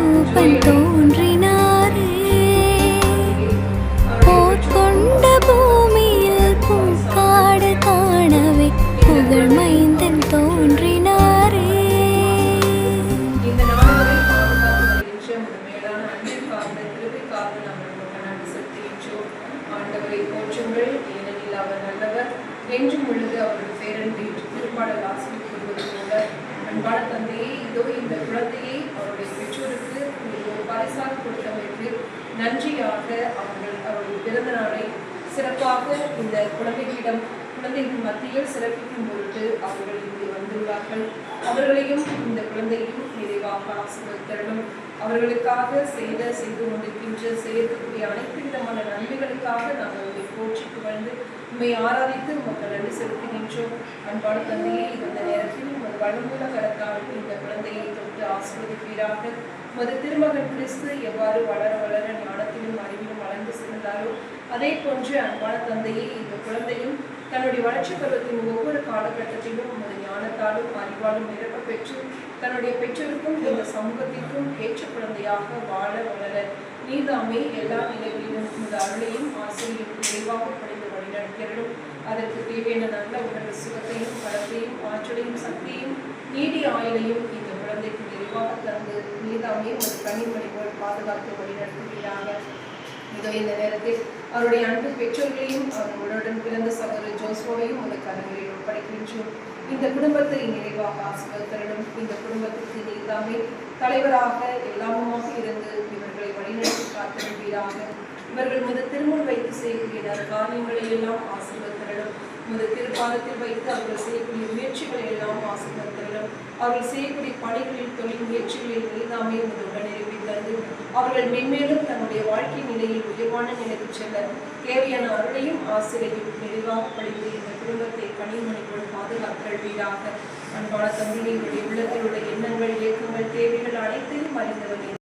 ரூபம் தோன்றினாரே. போர் கொண்ட பூமியில் பூக்காடு காணவே புகழ் மைந்தன் தோன்றினாரே. என்றும் உள்ளது அவர்கள் பேரன்பு திருப்பாடல் ஆசிரியர் கூறுவது போல, அன்பான தந்தையே, இதோ இந்த குழந்தையை அவருடைய பெற்றோருக்கு ஒரு பரிசாக கொடுத்தமைக்கு நன்றியாக அவருடைய பிறந்த நாளை சிறப்பாக இந்த குழந்தைகளின் மத்தியில் சிறப்பிக்கும் பொருட்டு அவர்கள் இங்கு வந்துள்ளார்கள். அவர்களையும் இந்த குழந்தையும் நிறைவாக ஆசீர்வதித்தரணும். அவர்களுக்காக செய்து கொண்டிருக்கின்ற செய்யக்கூடிய அனைத்து விதமான நன்மைகளுக்காக நாங்கள் உங்களை போற்றி புகழ்ந்து உண்மை ஆராதித்து மக்கள் நன்றி செலுத்துகின்றோம். அன்பான தந்தையை இந்த நேரத்தில் உமது வலுமுள்ள கரத்தால் இந்த குழந்தையை தொட்டு ஆசீர்வதிப்பீராக. உமது திருமகன் கிறிஸ்து எவ்வாறு வளர வளர ஞானத்திலும் அறிவிலும் வளர்ந்து சென்றாரோ அதே போன்று அன்பான தந்தையை இந்த குழந்தையும் தன்னுடைய வளர்ச்சி பருவத்தின் ஒவ்வொரு காலகட்டத்திலும் உமது ஞானத்தாலும் அறிவாலும் நிரப்ப பெற்று தன்னுடைய பெற்றோருக்கும் இந்த சமூகத்திற்கும் ஏற்ற குழந்தையாக வாழ வளர நீதாமே எல்லா நிலைகளிலும் உமது அருளையும் ஆசிரியரும் நிறைவாக படைந்து வழிநடத்தியரும். அதற்கு தேவையான நல்ல உடல் சுகத்தையும் பலத்தையும் ஆற்றலையும் சக்தியையும் நீடிய ஆயுளையும் இந்த குழந்தைக்கு நிறைவாக தந்து நீதாமே ஒரு கனிமணி போல் பாதுகாத்து வழிநடத்துகிறாங்க. இதோ இந்த நேரத்தில் அவருடைய அன்பு பெற்றோர்களையும் அவர்களுடன் பிறந்த சகோதரர் ஜோஸ்வோவையும் அந்த கரங்களில் ஒப்படைக்கின்றோம். இந்த குடும்பத்தை நிறைவாக ஆசீர்வதித்தரணும். இந்த குடும்பத்திற்கு நீதாமே தலைவராக எல்லாமுமாக இருந்து இவர்களை வழிநடத்தி காத்திருப்பீராக. இவர்கள் முத திருமுன் வைத்து செய்யக்கூடிய காரியங்களை எல்லாம் ஆசீர்வதித்தரணும். முத திருப்பாதத்தில் வைத்து அவர்கள் செய்யக்கூடிய முயற்சிகளை எல்லாம் ஆசீர்வதித்தரணும். அவர்கள் செய்யக்கூடிய பணிகளில் தொழில் முயற்சிகளில் நீதாமே உங்களுடன் நிரூபித்தது. அவர்கள் மென்மேலும் தன்னுடைய வாழ்க்கை நிலையில் உயர்வான நிலைக்கு செல்ல தேவையான அருளையும் ஆசிரியையும் நிறைவாக படித்து இந்த குடும்பத்தை கனிமணி போல் பாதுகாத்தல்வீராக. அன்பான தந்தையை உள்ளத்தில் உள்ள எண்ணங்கள், இயக்கங்கள், தேவைகள் அனைத்தையும் அறிந்தவர்கள்